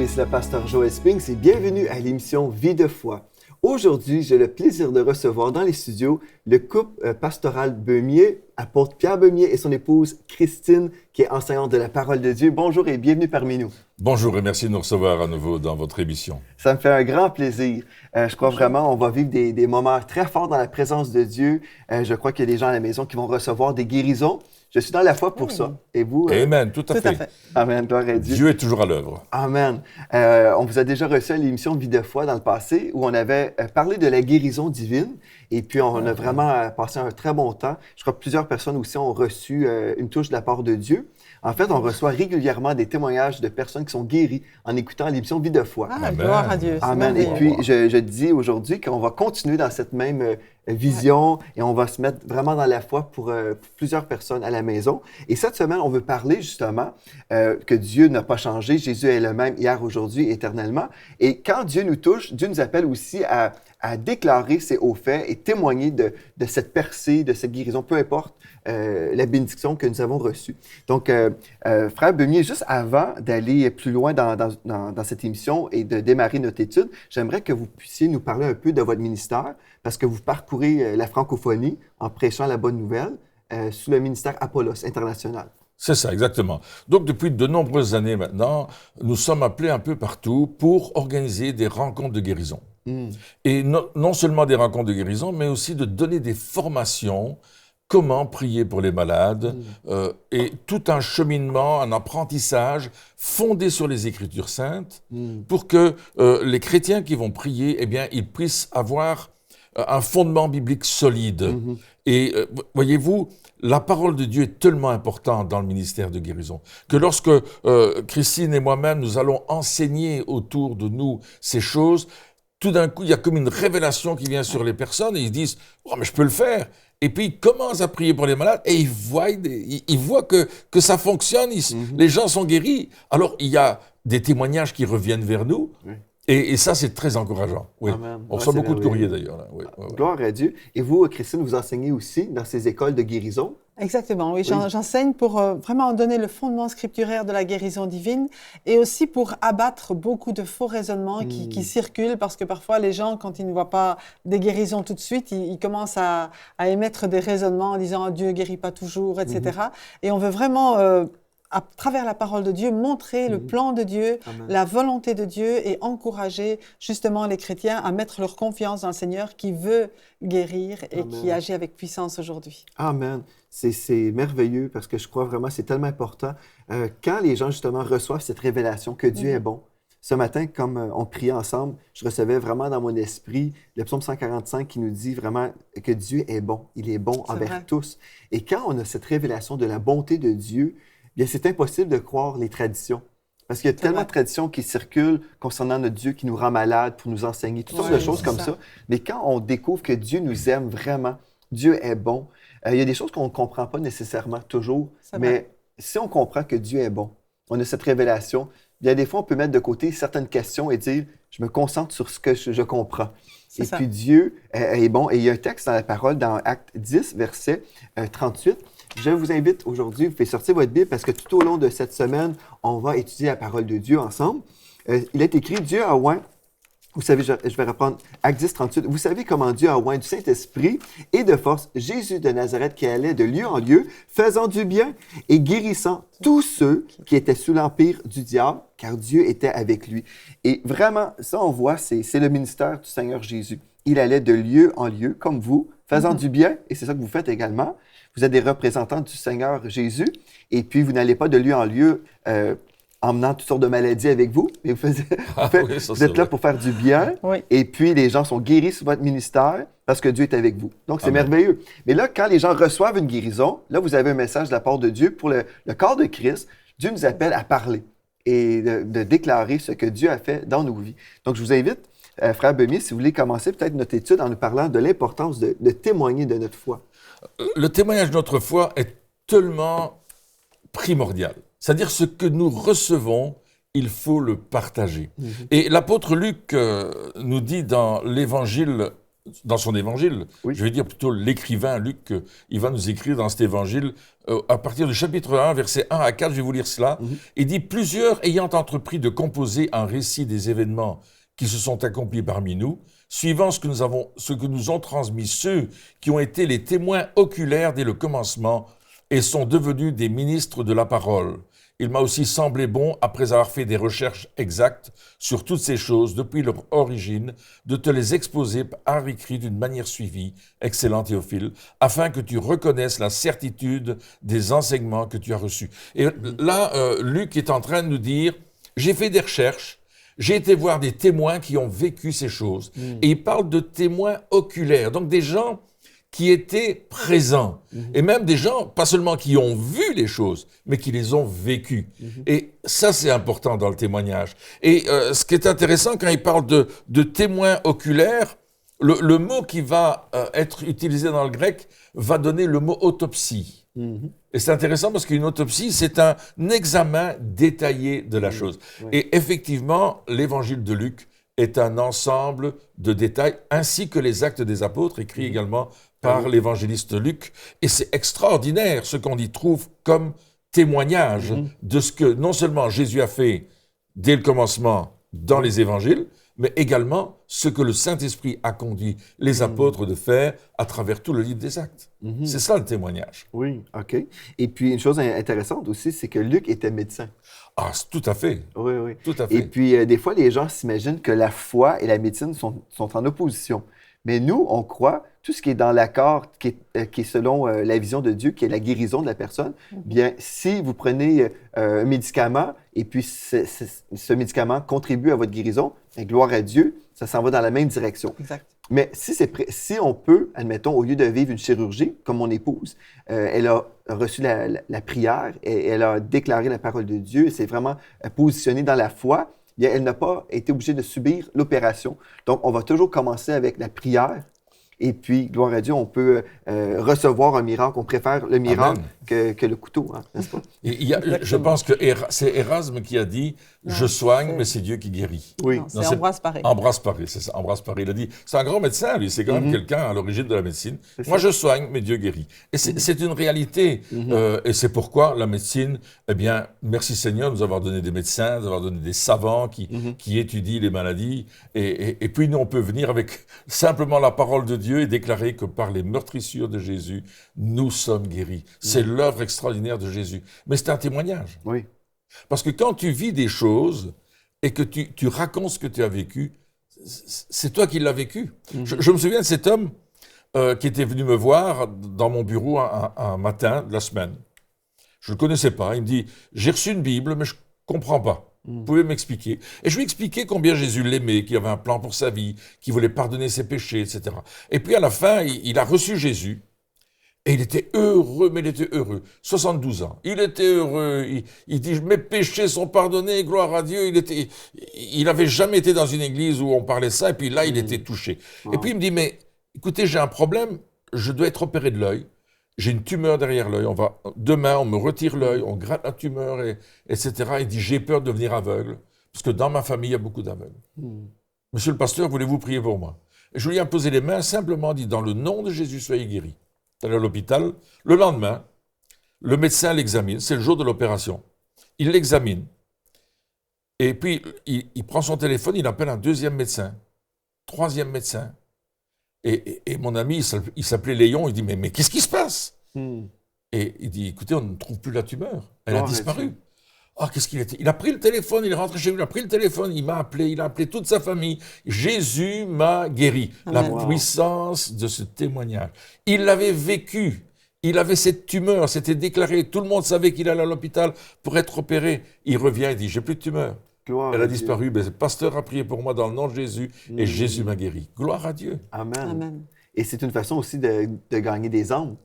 ici le pasteur Joel Spinks et bienvenue à l'émission Vie de foi. Aujourd'hui, j'ai le plaisir de recevoir dans les studios le couple pastoral Beumier, apôtre Pierre Beumier et son épouse Christine, qui est enseignante de la parole de Dieu. Bonjour et bienvenue parmi nous. Bonjour et merci de nous recevoir à nouveau dans votre émission. Ça me fait un grand plaisir. Je crois vraiment on va vivre des moments très forts dans la présence de Dieu. Je crois qu'il y a des gens à la maison qui vont recevoir des guérisons. Je suis dans la foi pour ça. Et vous? Amen, tout à fait. Amen, gloire à Dieu. Dieu est toujours à l'œuvre. Amen. On vous a déjà reçu à l'émission Vie de foi dans le passé où on avait parlé de la guérison divine. Et puis, on a vraiment passé un très bon temps. Je crois que plusieurs personnes aussi ont reçu une touche de la part de Dieu. En fait, on reçoit régulièrement des témoignages de personnes qui sont guéries en écoutant l'émission Vie de foi. Ah, gloire à Dieu. Amen. Et puis, je dis aujourd'hui qu'on va continuer dans cette même vision et on va se mettre vraiment dans la foi pour plusieurs personnes à la maison. Et cette semaine, on veut parler justement que Dieu n'a pas changé. Jésus est le même hier, aujourd'hui, éternellement. Et quand Dieu nous touche, Dieu nous appelle aussi à déclarer ses hauts faits et témoigner de cette percée, de cette guérison, peu importe la bénédiction que nous avons reçue. Donc, frère Beumier, juste avant d'aller plus loin dans cette émission et de démarrer notre étude, j'aimerais que vous puissiez nous parler un peu de votre ministère, parce que vous parcourez la francophonie en prêchant la bonne nouvelle sous le ministère Apollos International. C'est ça, exactement. Donc, depuis de nombreuses années maintenant, nous sommes appelés un peu partout pour organiser des rencontres de guérison. Et non seulement des rencontres de guérison, mais aussi de donner des formations, comment prier pour les malades, et tout un cheminement, un apprentissage fondé sur les Écritures saintes, pour que les chrétiens qui vont prier, eh bien, ils puissent avoir un fondement biblique solide. Et voyez-vous, la parole de Dieu est tellement importante dans le ministère de guérison que lorsque Christine et moi-même, nous allons enseigner autour de nous ces choses, tout d'un coup, il y a comme une révélation qui vient sur les personnes et ils se disent « Oh, mais je peux le faire !» Et puis, ils commencent à prier pour les malades et ils voient que ça fonctionne, les gens sont guéris. Alors, il y a des témoignages qui reviennent vers nous. Et ça, c'est très encourageant. Oui. On reçoit beaucoup de courriers d'ailleurs. Là. Oui. Gloire à Dieu. Et vous, Christine, vous enseignez aussi dans ces écoles de guérison? Exactement, oui. J'enseigne pour vraiment donner le fondement scripturaire de la guérison divine et aussi pour abattre beaucoup de faux raisonnements qui circulent parce que parfois les gens, quand ils ne voient pas des guérisons tout de suite, ils commencent à émettre des raisonnements en disant « Dieu ne guérit pas toujours », etc. Et on veut vraiment... à travers la parole de Dieu, montrer le plan de Dieu, la volonté de Dieu et encourager justement les chrétiens à mettre leur confiance dans le Seigneur qui veut guérir et qui agit avec puissance aujourd'hui. Amen. C'est merveilleux parce que je crois vraiment que c'est tellement important. Quand les gens justement reçoivent cette révélation que Dieu est bon, ce matin, comme on priait ensemble, je recevais vraiment dans mon esprit le psaume 145 qui nous dit vraiment que Dieu est bon. Il est bon envers tous. Et quand on a cette révélation de la bonté de Dieu, bien, c'est impossible de croire les traditions. Parce qu'il y a tellement de traditions qui circulent concernant notre Dieu qui nous rend malades pour nous enseigner, toutes sortes de choses comme ça. Mais quand on découvre que Dieu nous aime vraiment, Dieu est bon, il y a des choses qu'on ne comprend pas nécessairement toujours, mais si on comprend que Dieu est bon, on a cette révélation, bien des fois on peut mettre de côté certaines questions et dire « je me concentre sur ce que je comprends ». Et puis Dieu est bon. Et il y a un texte dans la parole, dans Acte 10, verset 38. Je vous invite aujourd'hui, vous pouvez sortir votre Bible parce que tout au long de cette semaine, on va étudier la parole de Dieu ensemble. Il est écrit, Dieu a oint, vous savez, je vais reprendre Acte 10, 38. Vous savez comment Dieu a oint du Saint-Esprit et de force Jésus de Nazareth qui allait de lieu en lieu, faisant du bien et guérissant tous ceux qui étaient sous l'empire du diable, car Dieu était avec lui. Et vraiment, ça on voit, c'est le ministère du Seigneur Jésus. Il allait de lieu en lieu, comme vous, faisant du bien, et c'est ça que vous faites également. Vous êtes des représentants du Seigneur Jésus, et puis vous n'allez pas de lieu en lieu emmenant toutes sortes de maladies avec vous, mais vous êtes là pour faire du bien, et puis les gens sont guéris sous votre ministère parce que Dieu est avec vous. Donc, c'est merveilleux. Mais là, quand les gens reçoivent une guérison, là, vous avez un message de la part de Dieu pour le corps de Christ. Dieu nous appelle à parler et de déclarer ce que Dieu a fait dans nos vies. Donc, je vous invite, frère Beumier, si vous voulez commencer peut-être notre étude en nous parlant de l'importance de témoigner de notre foi. Le témoignage de notre foi est tellement primordial. C'est-à-dire ce que nous recevons, il faut le partager. Et l'apôtre Luc nous dit dans l'Évangile dans son évangile. Oui. Je vais dire plutôt l'écrivain Luc, il va nous écrire dans cet évangile, à partir du chapitre 1, versets 1 à 4, je vais vous lire cela. Il dit « Plusieurs ayant entrepris de composer un récit des événements qui se sont accomplis parmi nous, suivant ce que nous ont transmis ceux qui ont été les témoins oculaires dès le commencement et sont devenus des ministres de la parole. Il m'a aussi semblé bon, après avoir fait des recherches exactes sur toutes ces choses depuis leur origine, de te les exposer par écrit d'une manière suivie, excellent Théophile, afin que tu reconnaisses la certitude des enseignements que tu as reçus. » Et là, Luc est en train de nous dire, j'ai fait des recherches, j'ai été voir des témoins qui ont vécu ces choses. Et il parle de témoins oculaires, donc des gens qui étaient présents. Et même des gens, pas seulement qui ont vu les choses, mais qui les ont vécues. Et ça, c'est important dans le témoignage. Et ce qui est intéressant, quand il parle de témoins oculaires, le mot qui va être utilisé dans le grec va donner le mot autopsie. Et c'est intéressant parce qu'une autopsie, c'est un examen détaillé de la chose. Et effectivement, l'évangile de Luc est un ensemble de détails, ainsi que les actes des apôtres, écrits également par l'évangéliste Luc. Et c'est extraordinaire ce qu'on y trouve comme témoignage de ce que non seulement Jésus a fait dès le commencement dans les évangiles, mais également ce que le Saint-Esprit a conduit les apôtres de faire à travers tout le livre des Actes. C'est ça le témoignage. Oui, OK. Et puis, une chose intéressante aussi, c'est que Luc était médecin. Ah, tout à fait. Oui, oui. Tout à fait. Et puis, des fois, les gens s'imaginent que la foi et la médecine sont en opposition. Mais nous, on croit, tout ce qui est dans l'accord, qui est selon la vision de Dieu, qui est la guérison de la personne, bien, si vous prenez un médicament et puis ce médicament contribue à votre guérison, bien, gloire à Dieu, ça s'en va dans la même direction. Exact. Mais si on peut, admettons, au lieu de vivre une chirurgie, comme mon épouse, elle a reçu la prière et elle a déclaré la parole de Dieu, et s'est vraiment positionnée dans la foi, bien, elle n'a pas été obligée de subir l'opération. Donc, on va toujours commencer avec la prière. Et puis, gloire à Dieu, on peut recevoir un miracle. On préfère le miracle que le couteau, hein, n'est-ce pas? Je pense que c'est Erasme qui a dit « Je soigne, mais c'est Dieu qui guérit ». Oui. C'est Ambroise Paré. Ambroise Paré, c'est ça. Ambroise Paré, il a dit « C'est un grand médecin, lui. C'est quand même quelqu'un à l'origine de la médecine. Moi, je soigne, mais Dieu guérit. » Et c'est une réalité. Et c'est pourquoi la médecine, eh bien, merci Seigneur de nous avoir donné des médecins, de nous avoir donné des savants qui étudient les maladies. Et puis, nous, on peut venir avec simplement la parole de Dieu et déclarer que par les meurtrissures de Jésus, nous sommes guéris. C'est l'œuvre extraordinaire de Jésus. Mais c'est un témoignage. Oui. Parce que quand tu vis des choses et que tu racontes ce que tu as vécu, c'est toi qui l'as vécu. Je me souviens de cet homme qui était venu me voir dans mon bureau un matin de la semaine. Je ne le connaissais pas. Il me dit, j'ai reçu une Bible, mais je ne comprends pas. Vous pouvez m'expliquer? Et je lui ai expliqué combien Jésus l'aimait, qu'il avait un plan pour sa vie, qu'il voulait pardonner ses péchés, etc. Et puis à la fin, il a reçu Jésus. Et il était heureux, mais il était heureux. 72 ans. Il était heureux. Il dit, mes péchés sont pardonnés, gloire à Dieu. Il n'avait jamais été dans une église où on parlait ça, et puis là, il était touché. Wow. Et puis il me dit, mais écoutez, j'ai un problème, je dois être opéré de l'œil. J'ai une tumeur derrière l'œil. Demain, on me retire l'œil, on gratte la tumeur, etc. Il dit, j'ai peur de devenir aveugle, parce que dans ma famille, il y a beaucoup d'aveugles. Monsieur le pasteur, voulez-vous prier pour moi? Et je lui ai imposé les mains, simplement dit, dans le nom de Jésus, soyez guéri. Il est allé à l'hôpital. Le lendemain, le médecin l'examine. C'est le jour de l'opération. Il l'examine. Et puis, il prend son téléphone, il appelle un deuxième médecin, troisième médecin. Et mon ami, il s'appelait Léon, il dit, mais qu'est-ce qui se passe? Et il dit, écoutez, on ne trouve plus la tumeur. Elle a disparu. Ah, qu'est-ce qu'il était? Il a pris le téléphone, il est rentré chez lui, il a pris le téléphone, il a appelé toute sa famille. Jésus m'a guéri. La puissance de ce témoignage. Il l'avait vécu. Il avait cette tumeur, c'était déclaré. Tout le monde savait qu'il allait à l'hôpital pour être opéré. Il revient et dit, j'ai plus de tumeur. Elle a disparu. Mais le pasteur a prié pour moi dans le nom de Jésus et Jésus m'a guéri. Gloire à Dieu. Amen. Amen. Et c'est une façon aussi de gagner des âmes.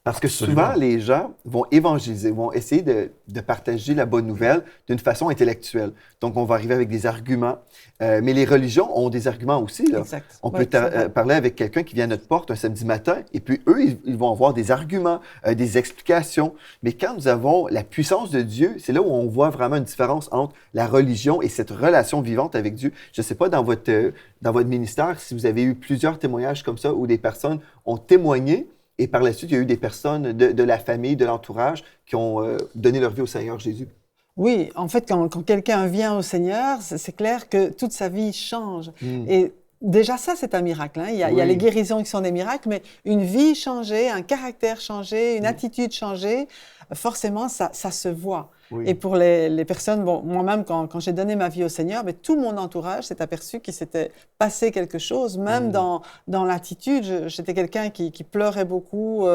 Parce que Absolument. souvent, les gens vont évangéliser, vont essayer de partager la bonne nouvelle d'une façon intellectuelle. Donc, on va arriver avec des arguments. Mais les religions ont des arguments aussi. Là. Exact. On Oui, peut c'est vrai. parler avec quelqu'un qui vient à notre porte un samedi matin, et puis eux, ils vont avoir des arguments, des explications. Mais quand nous avons la puissance de Dieu, c'est là où on voit vraiment une différence entre la religion et cette relation vivante avec Dieu. Je ne sais pas dans votre ministère si vous avez eu plusieurs témoignages comme ça où des personnes ont témoigné. Et par la suite, il y a eu des personnes de la famille, de l'entourage qui ont donné leur vie au Seigneur Jésus. Oui, en fait, quand quelqu'un vient au Seigneur, c'est clair que toute sa vie change. Et déjà, ça, c'est un miracle. Hein. Il y a Oui. les guérisons qui sont des miracles, mais une vie changée, un caractère changé, une attitude changée, forcément, ça se voit. Oui. Et pour les personnes, bon, moi-même, quand j'ai donné ma vie au Seigneur, mais tout mon entourage s'est aperçu qu'il s'était passé quelque chose, même dans l'attitude. J'étais quelqu'un qui pleurait beaucoup,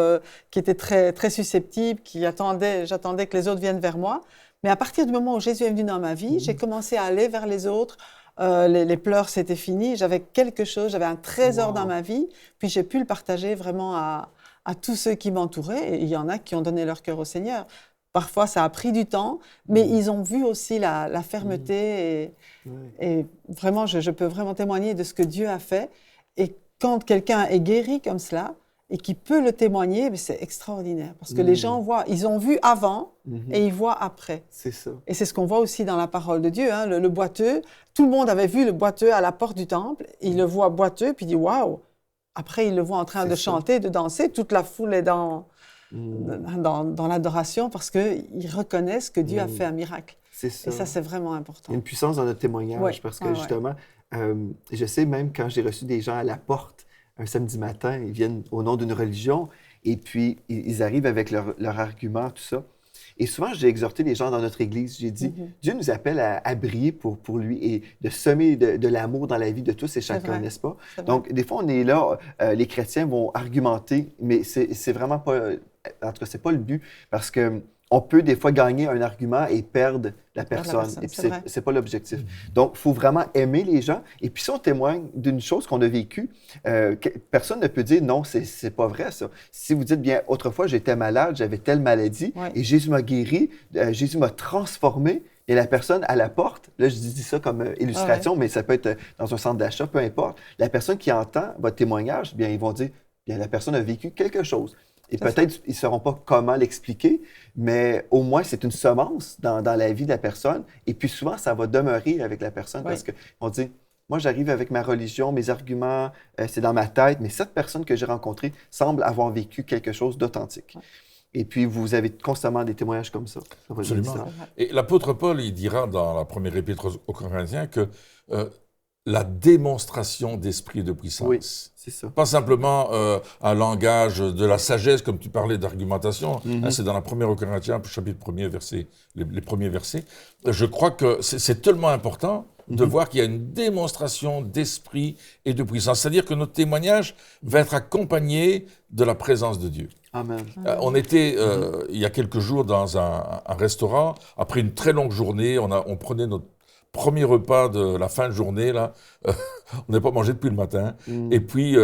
qui était très, très susceptible, j'attendais que les autres viennent vers moi. Mais à partir du moment où Jésus est venu dans ma vie, j'ai commencé à aller vers les autres. Les pleurs, c'était fini. J'avais quelque chose, j'avais un trésor dans ma vie. Puis j'ai pu le partager vraiment à tous ceux qui m'entouraient. Et il y en a qui ont donné leur cœur au Seigneur. Parfois, ça a pris du temps, mais ils ont vu aussi la fermeté. Et vraiment, je peux vraiment témoigner de ce que Dieu a fait. Et quand quelqu'un est guéri comme cela, et qui peut le témoigner, c'est extraordinaire. Parce que les gens voient, ils ont vu avant et ils voient après. C'est ça. Et c'est ce qu'on voit aussi dans la parole de Dieu. Hein, le boiteux, tout le monde avait vu le boiteux à la porte du temple. Il le voit boiteux, puis il dit « Waouh !» Après, il le voit en train de chanter, de danser. Toute la foule est dans l'adoration parce qu'ils reconnaissent que Dieu a fait un miracle. C'est ça. Et ça, c'est vraiment important. Il y a une puissance dans notre témoignage parce que justement, je sais même quand j'ai reçu des gens à la porte un samedi matin, ils viennent au nom d'une religion et puis ils arrivent avec leur argument, tout ça. Et souvent, j'ai exhorté les gens dans notre Église. J'ai dit, Dieu nous appelle à briller pour lui et de semer de l'amour dans la vie de tous et chacun, n'est-ce pas? Donc, des fois, on est là, les chrétiens vont argumenter, mais c'est vraiment pas, en tout cas, c'est pas le but parce que on peut des fois gagner un argument et perdre la personne. Et puis, c'est pas l'objectif. Donc, il faut vraiment aimer les gens. Et puis, si on témoigne d'une chose qu'on a vécue, personne ne peut dire non, c'est pas vrai, ça. Si vous dites bien, autrefois, j'étais malade, j'avais telle maladie, et Jésus m'a guéri, Jésus m'a transformé, et la personne à la porte, là, je dis ça comme illustration, mais ça peut être dans un centre d'achat, peu importe. La personne qui entend votre témoignage, bien, ils vont dire, bien, la personne a vécu quelque chose. Et peut-être ils ne sauront pas comment l'expliquer, mais au moins, c'est une semence dans la vie de la personne. Et puis souvent, ça va demeurer avec la personne parce qu'on dit, moi, j'arrive avec ma religion, mes arguments, c'est dans ma tête, mais cette personne que j'ai rencontrée semble avoir vécu quelque chose d'authentique. Et puis, vous avez constamment des témoignages comme ça. Absolument. Et l'apôtre Paul, il dira dans la première épître aux Corinthiens que la démonstration d'esprit de puissance. Oui, c'est ça. Pas simplement un langage de la sagesse, comme tu parlais d'argumentation. Hein, c'est dans la première aux Corinthiens, chapitre 1er, les premiers versets. Je crois que c'est tellement important de voir qu'il y a une démonstration d'esprit et de puissance. C'est-à-dire que notre témoignage va être accompagné de la présence de Dieu. Amen. On était, il y a quelques jours, dans un restaurant. Après une très longue journée, on prenait notre premier repas de la fin de journée, là. On n'a pas mangé depuis le matin. Et puis,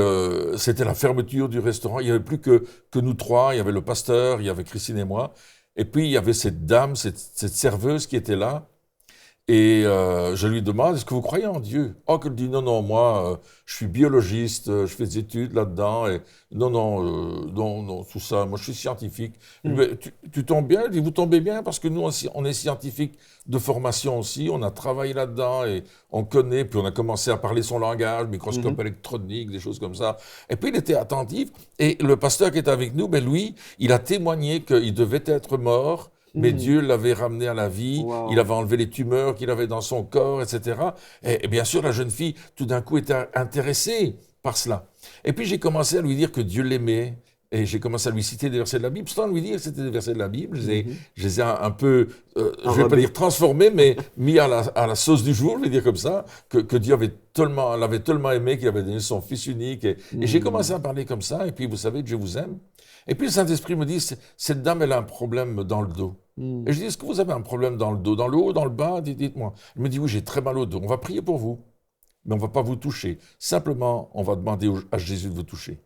c'était la fermeture du restaurant. Il n'y avait plus que nous trois. Il y avait le pasteur, il y avait Christine et moi. Et puis, il y avait cette dame, cette serveuse qui était là. Et je lui demande, est-ce que vous croyez en Dieu? Oh, qu'elle dit, non, moi, je suis biologiste, je fais des études là-dedans. Et non, tout ça, moi, je suis scientifique. Tu tombes bien? Elle dit, vous tombez bien parce que nous, on est scientifique de formation aussi. On a travaillé là-dedans et on connaît. Puis on a commencé à parler son langage, microscope électronique, des choses comme ça. Et puis il était attentif. Et le pasteur qui était avec nous, lui, il a témoigné qu'il devait être mort. Mais Dieu l'avait ramené à la vie, il avait enlevé les tumeurs qu'il avait dans son corps, etc. Et bien sûr, la jeune fille, tout d'un coup, était intéressée par cela. Et puis, j'ai commencé à lui dire que Dieu l'aimait, et j'ai commencé à lui citer des versets de la Bible, sans lui dire que c'était des versets de la Bible. Je les ai un peu, je ne vais pas dire transformés, mais mis à la sauce du jour, je vais dire comme ça, que Dieu l'avait tellement aimé qu'il avait donné son Fils unique. Et j'ai commencé à parler comme ça, et puis, vous savez, Dieu vous aime. Et puis, le Saint-Esprit me dit, cette dame, elle a un problème dans le dos. Et je dis, est-ce que vous avez un problème dans le dos? Dans le haut, dans le bas? Dites-moi. Elle me dit, oui, j'ai très mal au dos. On va prier pour vous, mais on ne va pas vous toucher. Simplement, on va demander à Jésus de vous toucher.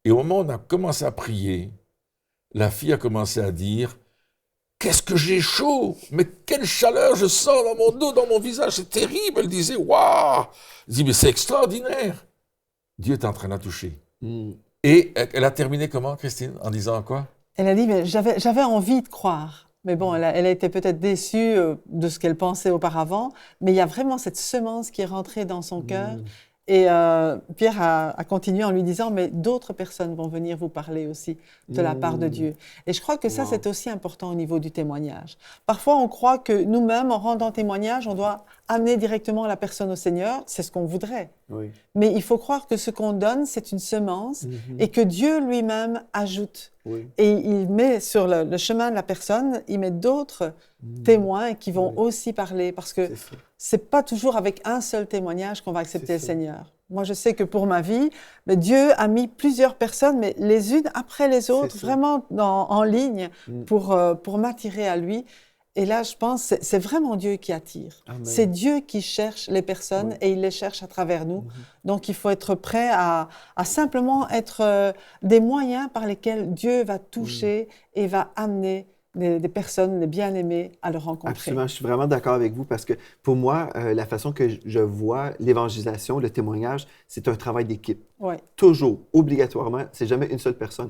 Et au moment où on a commencé à prier, la fille a commencé à dire « Qu'est-ce que j'ai chaud! Mais quelle chaleur je sens dans mon dos, dans mon visage, c'est terrible! » Elle disait « Waouh !» Elle dit « Mais c'est extraordinaire! » Dieu est en train de la toucher. Et elle a terminé comment, Christine, en disant quoi? Elle a dit, mais j'avais envie de croire. Mais bon, elle a été peut-être déçue de ce qu'elle pensait auparavant, mais il y a vraiment cette semence qui est rentrée dans son cœur. Et Pierre a continué en lui disant, mais d'autres personnes vont venir vous parler aussi de la part de Dieu. Et je crois que ça, c'est aussi important au niveau du témoignage. Parfois, on croit que nous-mêmes, en rendant témoignage, on doit amener directement la personne au Seigneur. C'est ce qu'on voudrait. Oui. Mais il faut croire que ce qu'on donne, c'est une semence et que Dieu lui-même ajoute. Oui. Et il met sur le chemin de la personne, il met d'autres témoins qui vont aussi parler, parce que c'est pas toujours avec un seul témoignage qu'on va accepter le Seigneur. Moi, je sais que pour ma vie, Dieu a mis plusieurs personnes, mais les unes après les autres, vraiment en ligne pour m'attirer à lui. Et là, je pense que c'est vraiment Dieu qui attire. C'est Dieu qui cherche les personnes et il les cherche à travers nous. Donc, il faut être prêt à simplement être des moyens par lesquels Dieu va toucher et va amener des personnes, des bien-aimés à le rencontrer. Absolument, je suis vraiment d'accord avec vous parce que pour moi, la façon que je vois l'évangélisation, le témoignage, c'est un travail d'équipe. Toujours, obligatoirement, c'est jamais une seule personne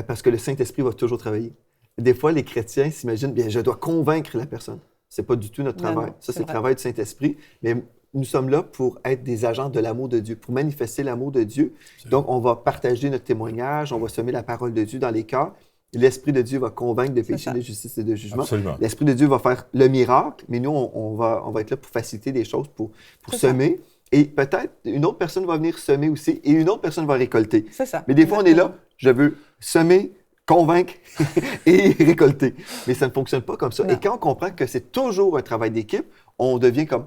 parce que le Saint-Esprit va toujours travailler. Des fois, les chrétiens s'imaginent, bien, je dois convaincre la personne. C'est pas du tout notre travail. Ça, c'est le travail du Saint-Esprit. Mais nous sommes là pour être des agents de l'amour de Dieu, pour manifester l'amour de Dieu. Donc, on va partager notre témoignage, on va semer la parole de Dieu dans les cœurs. L'Esprit de Dieu va convaincre de péché, de justice et de jugement. L'Esprit de Dieu va faire le miracle, mais nous, on va être là pour faciliter des choses, pour semer. Et peut-être une autre personne va venir semer aussi et une autre personne va récolter. C'est ça. Mais des fois, on est là, je veux semer, convaincre et récolter. Mais ça ne fonctionne pas comme ça. Non. Et quand on comprend que c'est toujours un travail d'équipe, on devient comme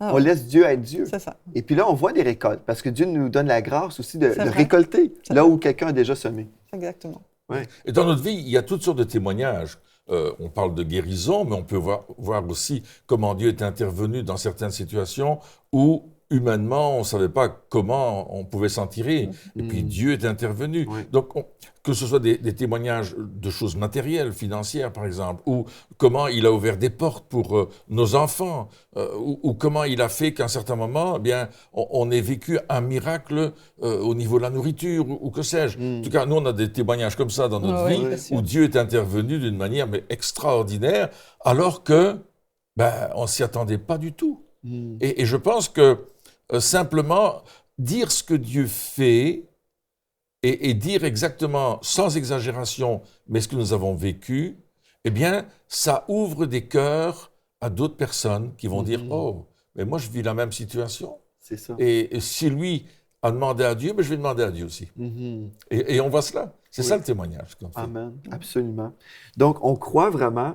on laisse Dieu être Dieu. C'est ça. Et puis là, on voit des récoltes parce que Dieu nous donne la grâce aussi de récolter là où quelqu'un a déjà semé. Exactement. Ouais. Et dans notre vie, il y a toutes sortes de témoignages. On parle de guérison, mais on peut voir aussi comment Dieu est intervenu dans certaines situations où humainement, on ne savait pas comment on pouvait s'en tirer. Et puis Dieu est intervenu. Oui. Donc, que ce soit des témoignages de choses matérielles, financières par exemple, ou comment il a ouvert des portes pour nos enfants, ou comment il a fait qu'à un certain moment, eh bien, on ait vécu un miracle au niveau de la nourriture, ou que sais-je. En tout cas, nous, on a des témoignages comme ça dans notre vie, où Dieu est intervenu d'une manière mais extraordinaire, alors que on ne s'y attendait pas du tout. Et je pense que simplement dire ce que Dieu fait et dire exactement, sans exagération, mais ce que nous avons vécu, eh bien, ça ouvre des cœurs à d'autres personnes qui vont dire « Oh, mais moi, je vis la même situation. » C'est ça. Et si lui a demandé à Dieu, je vais demander à Dieu aussi. Et on voit cela. C'est ça le témoignage qu'on fait. Amen. Absolument. Donc, on croit vraiment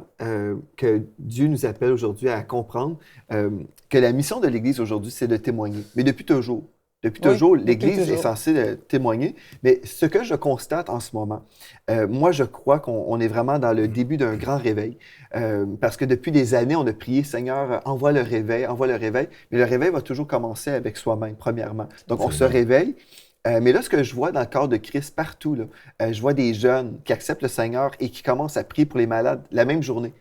que Dieu nous appelle aujourd'hui à comprendre que la mission de l'Église aujourd'hui, c'est de témoigner. Mais depuis toujours. Depuis toujours, l'Église est censée témoigner. Mais ce que je constate en ce moment, moi, je crois qu'on est vraiment dans le début d'un grand réveil. Parce que depuis des années, on a prié, Seigneur, envoie le réveil. Mais le réveil va toujours commencer avec soi-même, premièrement. Donc, on se réveille. Mais là, ce que je vois dans le corps de Christ partout, là, je vois des jeunes qui acceptent le Seigneur et qui commencent à prier pour les malades la même journée.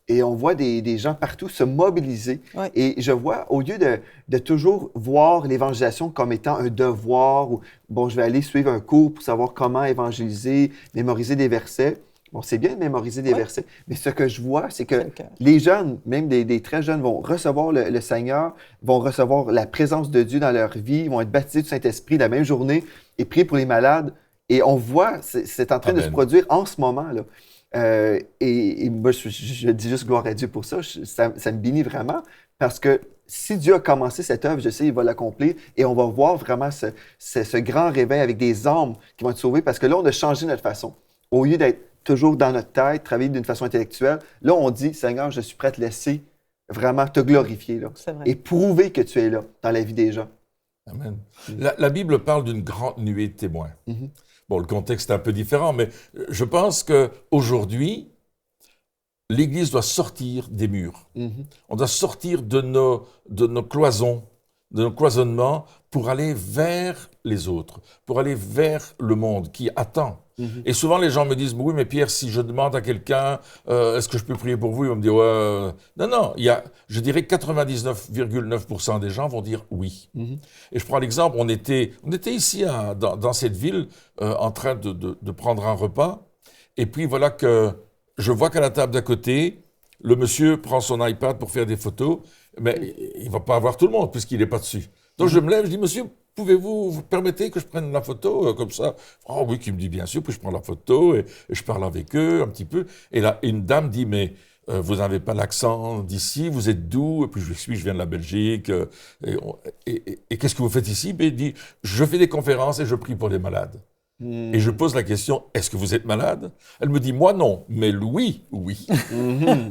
Et on voit des gens partout se mobiliser. Et je vois, au lieu de toujours voir l'évangélisation comme étant un devoir, ou bon, je vais aller suivre un cours pour savoir comment évangéliser, mémoriser des versets. Bon, c'est bien de mémoriser des versets, mais ce que je vois, c'est que les jeunes, même des très jeunes, vont recevoir le Seigneur, vont recevoir la présence de Dieu dans leur vie, vont être baptisés du Saint-Esprit la même journée et prier pour les malades. Et on voit, c'est en train de se produire en ce moment, là. Et moi, je dis juste gloire à Dieu pour ça. Ça me bénit vraiment parce que si Dieu a commencé cette œuvre, je sais, il va l'accomplir et on va voir vraiment ce grand réveil avec des âmes qui vont être sauvées parce que là, on a changé notre façon. Au lieu d'être toujours dans notre tête, travailler d'une façon intellectuelle, là, on dit, Seigneur, je suis prêt à te laisser vraiment te glorifier là, et prouver que tu es là dans la vie des gens. Amen. La Bible parle d'une grande nuée de témoins. Bon, le contexte est un peu différent, mais je pense qu'aujourd'hui, l'Église doit sortir des murs. On doit sortir de nos cloisons, de nos cloisonnements, pour aller vers les autres, pour aller vers le monde qui attend. Et souvent, les gens me disent, oui, mais Pierre, si je demande à quelqu'un, est-ce que je peux prier pour vous? Ils vont me dire, ouais. Non, je dirais 99,9% des gens vont dire oui. Et je prends l'exemple, on était ici, dans cette ville, en train de prendre un repas. Et puis, voilà que je vois qu'à la table d'à côté, le monsieur prend son iPad pour faire des photos, mais il ne va pas avoir tout le monde puisqu'il n'est pas dessus. Donc, je me lève, je dis, monsieur, vous permettez que je prenne la photo comme ça? Oh oui, qui me dit bien sûr, puis je prends la photo et je parle avec eux un petit peu. Et là, une dame dit, mais vous n'avez pas l'accent d'ici, vous êtes d'où? Et puis je lui explique, je viens de la Belgique. Et qu'est-ce que vous faites ici? Ben, il dit, je fais des conférences et je prie pour les malades. Et je pose la question, est-ce que vous êtes malade? Elle me dit, moi non, mais Louis, oui.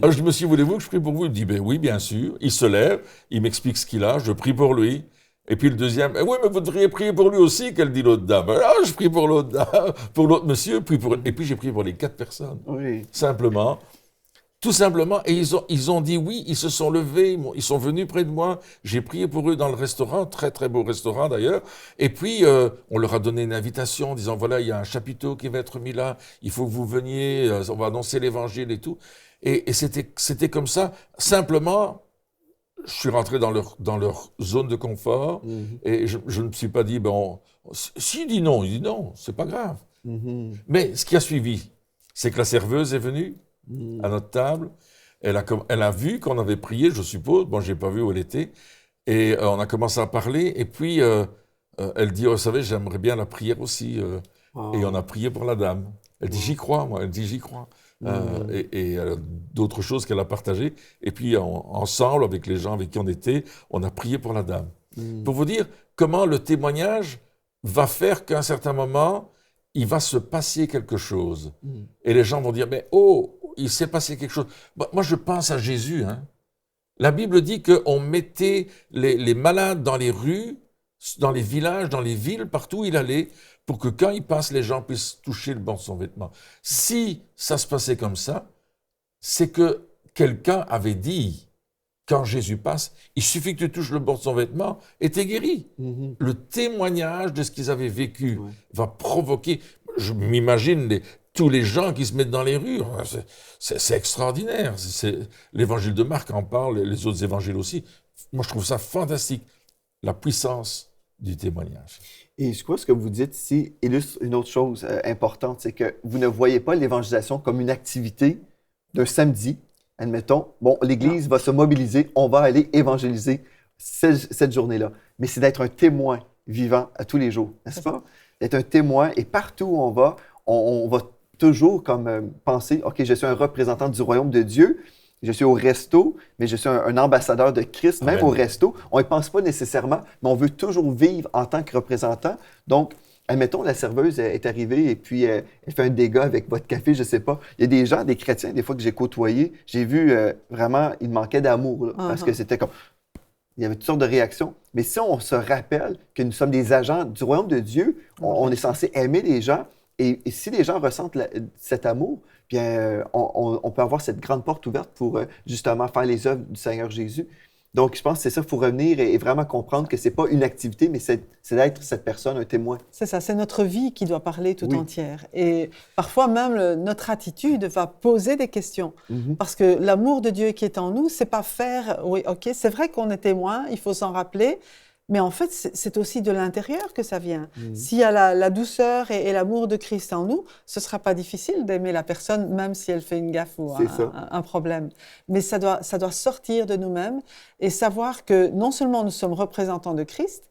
Alors je me suis dit, voulez-vous que je prie pour vous? Il me dit, ben oui, bien sûr. Il se lève, il m'explique ce qu'il a, je prie pour lui. Et puis le deuxième, oui, mais vous devriez prier pour lui aussi, qu'elle dit l'autre dame. Ah, je prie pour l'autre dame, pour l'autre monsieur, et puis j'ai prié pour les 4 personnes. Oui. Simplement. Tout simplement, et ils ont dit oui, ils se sont levés, ils sont venus près de moi, j'ai prié pour eux dans le restaurant, très très beau restaurant d'ailleurs, et puis on leur a donné une invitation en disant voilà, il y a un chapiteau qui va être mis là, il faut que vous veniez, on va annoncer l'évangile et tout. Et c'était comme ça, simplement, je suis rentré dans leur zone de confort, et je ne me suis pas dit, s'il dit non, c'est pas grave. Mais ce qui a suivi, c'est que la serveuse est venue, à notre table. Elle a vu qu'on avait prié, je suppose. Bon, j'ai pas vu où elle était. Et on a commencé à parler. Et puis, elle dit, vous savez, j'aimerais bien la prière aussi. Wow. Et on a prié pour la dame. Elle dit, j'y crois, moi. Elle dit, j'y crois. Et d'autres choses qu'elle a partagées. Et puis, ensemble, avec les gens avec qui on était, on a prié pour la dame. Pour vous dire comment le témoignage va faire qu'à un certain moment, il va se passer quelque chose. Et les gens vont dire, mais il s'est passé quelque chose. Moi, je pense à Jésus. La Bible dit qu'on mettait les malades dans les rues, dans les villages, dans les villes, partout où il allait, pour que quand il passe, les gens puissent toucher le bord de son vêtement. Si ça se passait comme ça, c'est que quelqu'un avait dit, quand Jésus passe, il suffit que tu touches le bord de son vêtement et tu es guéri. Le témoignage de ce qu'ils avaient vécu va provoquer, je m'imagine tous les gens qui se mettent dans les rues, c'est extraordinaire. L'évangile de Marc en parle, les autres évangiles aussi. Moi, je trouve ça fantastique, la puissance du témoignage. Et je crois que ce que vous dites ici illustre une autre chose importante, c'est que vous ne voyez pas l'évangélisation comme une activité d'un samedi. Admettons, l'Église va se mobiliser, on va aller évangéliser cette journée-là. Mais c'est d'être un témoin vivant à tous les jours, n'est-ce pas? D'être un témoin, et partout où on va toujours comme penser, OK, je suis un représentant du royaume de Dieu, je suis au resto, mais je suis un ambassadeur de Christ, même au resto. On ne pense pas nécessairement, mais on veut toujours vivre en tant que représentant. Donc, admettons, la serveuse est arrivée et puis elle fait un dégât avec votre café, je ne sais pas. Il y a des gens, des chrétiens, des fois que j'ai côtoyés, j'ai vu vraiment, il manquait d'amour, parce que c'était comme... Il y avait toutes sortes de réactions. Mais si on se rappelle que nous sommes des agents du royaume de Dieu, on est censé aimer les gens. Et si les gens ressentent cet amour, bien, on peut avoir cette grande porte ouverte pour justement faire les œuvres du Seigneur Jésus. Donc, je pense que c'est ça, il faut revenir et vraiment comprendre que ce n'est pas une activité, mais c'est d'être cette personne, un témoin. C'est ça, c'est notre vie qui doit parler tout entière. Et parfois même, notre attitude va poser des questions. Parce que l'amour de Dieu qui est en nous, c'est pas faire, oui, OK, c'est vrai qu'on est témoin, il faut s'en rappeler, mais en fait, c'est aussi de l'intérieur que ça vient. S'il y a la douceur et l'amour de Christ en nous, ce ne sera pas difficile d'aimer la personne, même si elle fait une gaffe ou un problème. Mais ça doit sortir de nous-mêmes et savoir que non seulement nous sommes représentants de Christ,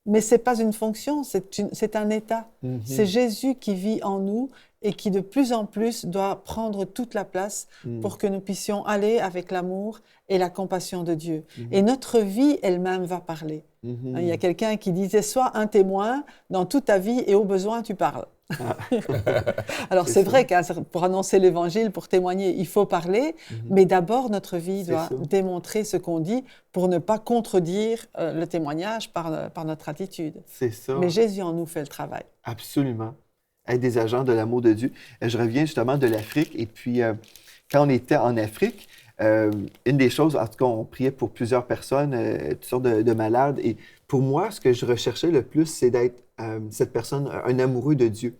mais ce n'est pas une fonction, c'est un état. C'est Jésus qui vit en nous et qui de plus en plus doit prendre toute la place pour que nous puissions aller avec l'amour et la compassion de Dieu. Et notre vie elle-même va parler. Il y a quelqu'un qui disait « Sois un témoin dans toute ta vie et au besoin tu parles ». Alors c'est vrai que pour annoncer l'Évangile, pour témoigner, il faut parler, mais d'abord notre vie doit démontrer ce qu'on dit pour ne pas contredire le témoignage par notre attitude. C'est ça. Mais Jésus en nous fait le travail. Absolument. Être des agents de l'amour de Dieu. Je reviens justement de l'Afrique et puis quand on était en Afrique, Une des choses, en tout cas, on priait pour plusieurs personnes, toutes sortes de malades. Et pour moi, ce que je recherchais le plus, c'est d'être cette personne, un amoureux de Dieu.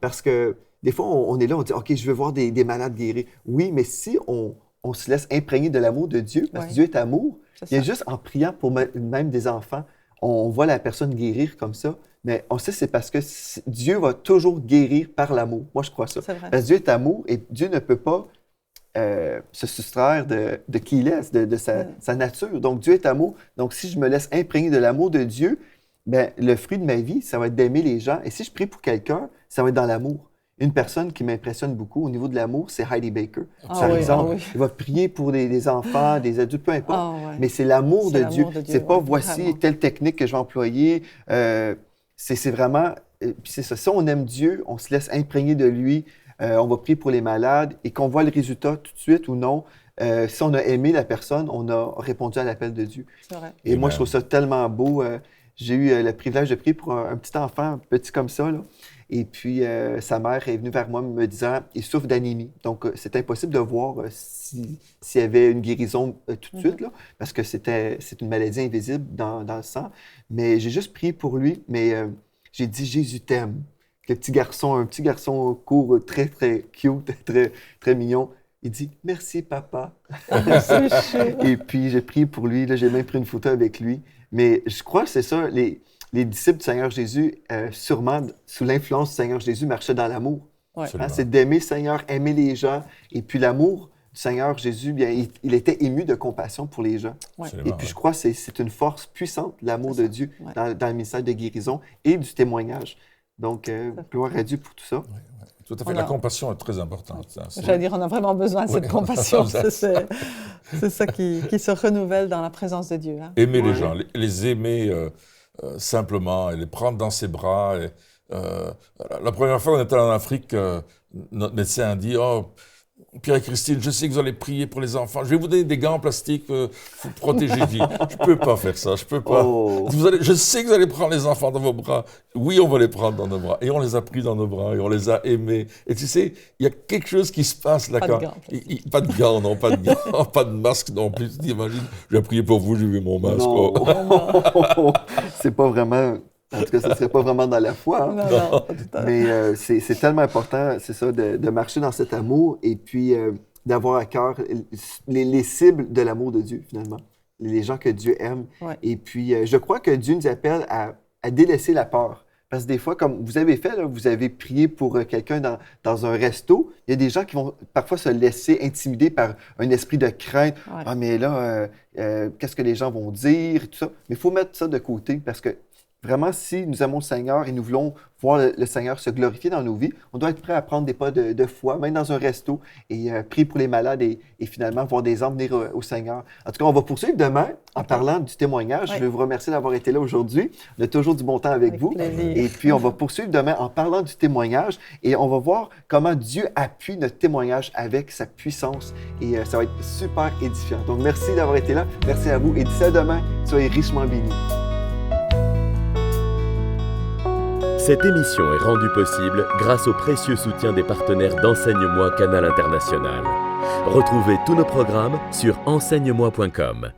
Parce que des fois, on est là, on dit, OK, je veux voir des malades guéris. Oui, mais si on se laisse imprégner de l'amour de Dieu, parce que Dieu est amour, il y a juste en priant pour même des enfants, on voit la personne guérir comme ça, mais on sait que c'est parce que Dieu va toujours guérir par l'amour. Moi, je crois ça. Parce que Dieu est amour et Dieu ne peut pas se soustraire de qui il est, de sa nature. Donc, Dieu est amour. Donc, si je me laisse imprégner de l'amour de Dieu, bien, le fruit de ma vie, ça va être d'aimer les gens. Et si je prie pour quelqu'un, ça va être dans l'amour. Une personne qui m'impressionne beaucoup au niveau de l'amour, c'est Heidi Baker. Par exemple, il va prier pour des enfants, des adultes, peu importe. Mais c'est l'amour de Dieu. C'est pas voici vraiment telle technique que je vais employer. C'est vraiment. Puis c'est ça. Si on aime Dieu, on se laisse imprégner de lui. On va prier pour les malades et qu'on voit le résultat tout de suite ou non. Si on a aimé la personne, on a répondu à l'appel de Dieu. C'est vrai. Et moi, je trouve ça tellement beau. J'ai eu le privilège de prier pour un petit enfant, petit comme ça, là. Et puis, sa mère est venue vers moi me disant il souffre d'anémie. Donc, c'est impossible de voir s'il y avait une guérison tout de suite, là, parce que c'est une maladie invisible dans le sang. Mais j'ai juste prié pour lui, mais j'ai dit Jésus t'aime. Un petit garçon court, très, très cute, très, très mignon. Il dit « Merci, papa. » Et puis, j'ai prié pour lui. Là, j'ai même pris une photo avec lui. Mais je crois que c'est ça, les disciples du Seigneur Jésus, sûrement, sous l'influence du Seigneur Jésus, marchaient dans l'amour. Ouais. C'est d'aimer le Seigneur, aimer les gens. Et puis l'amour du Seigneur Jésus, bien, il était ému de compassion pour les gens. Ouais. Et puis je crois que c'est une force puissante, l'amour de Dieu, dans le ministère de guérison et du témoignage. Donc, gloire à Dieu pour tout ça. Ouais. Tout à fait. La compassion est très importante. J'allais dire, on a vraiment besoin de cette compassion. C'est ça qui se renouvelle dans la présence de Dieu. Hein. Aimer les gens, les aimer simplement et les prendre dans ses bras. La première fois qu'on était en Afrique, notre médecin a dit « Oh, Pierre et Christine, je sais que vous allez prier pour les enfants. Je vais vous donner des gants en plastique pour protéger les filles. » Je ne peux pas faire ça, je ne peux pas. Oh. Je sais que vous allez prendre les enfants dans vos bras. Oui, on va les prendre dans nos bras. Et on les a pris dans nos bras et on les a aimés. Et tu sais, il y a quelque chose qui se passe là. Pas de gants, non, pas de gants, pas de masque non plus. T'imagines, je vais prier pour vous, j'ai vu mon masque. Non. Oh. C'est pas vraiment... En tout cas, ce ne serait pas vraiment dans la foi. Hein? Non, mais c'est tellement important, c'est ça, de marcher dans cet amour et puis d'avoir à cœur les cibles de l'amour de Dieu, finalement. Les gens que Dieu aime. Ouais. Et puis, je crois que Dieu nous appelle à délaisser la peur. Parce que des fois, comme vous avez fait, là, vous avez prié pour quelqu'un dans un resto, il y a des gens qui vont parfois se laisser intimider par un esprit de crainte. Ouais. Ah, mais là, qu'est-ce que les gens vont dire? Tout ça. Mais il faut mettre ça de côté parce que vraiment, si nous aimons le Seigneur et nous voulons voir le Seigneur se glorifier dans nos vies, on doit être prêt à prendre des pas de foi, même dans un resto, et prier pour les malades et finalement voir des âmes venir au Seigneur. En tout cas, on va poursuivre demain en parlant du témoignage. Je veux vous remercier d'avoir été là aujourd'hui. On a toujours du bon temps avec vous. Plaisir. Et puis, on va poursuivre demain en parlant du témoignage et on va voir comment Dieu appuie notre témoignage avec sa puissance. Et ça va être super édifiant. Donc, merci d'avoir été là. Merci à vous. Et d'ici à demain, soyez richement bénis. Cette émission est rendue possible grâce au précieux soutien des partenaires d'Enseigne-moi Canal International. Retrouvez tous nos programmes sur enseigne-moi.com.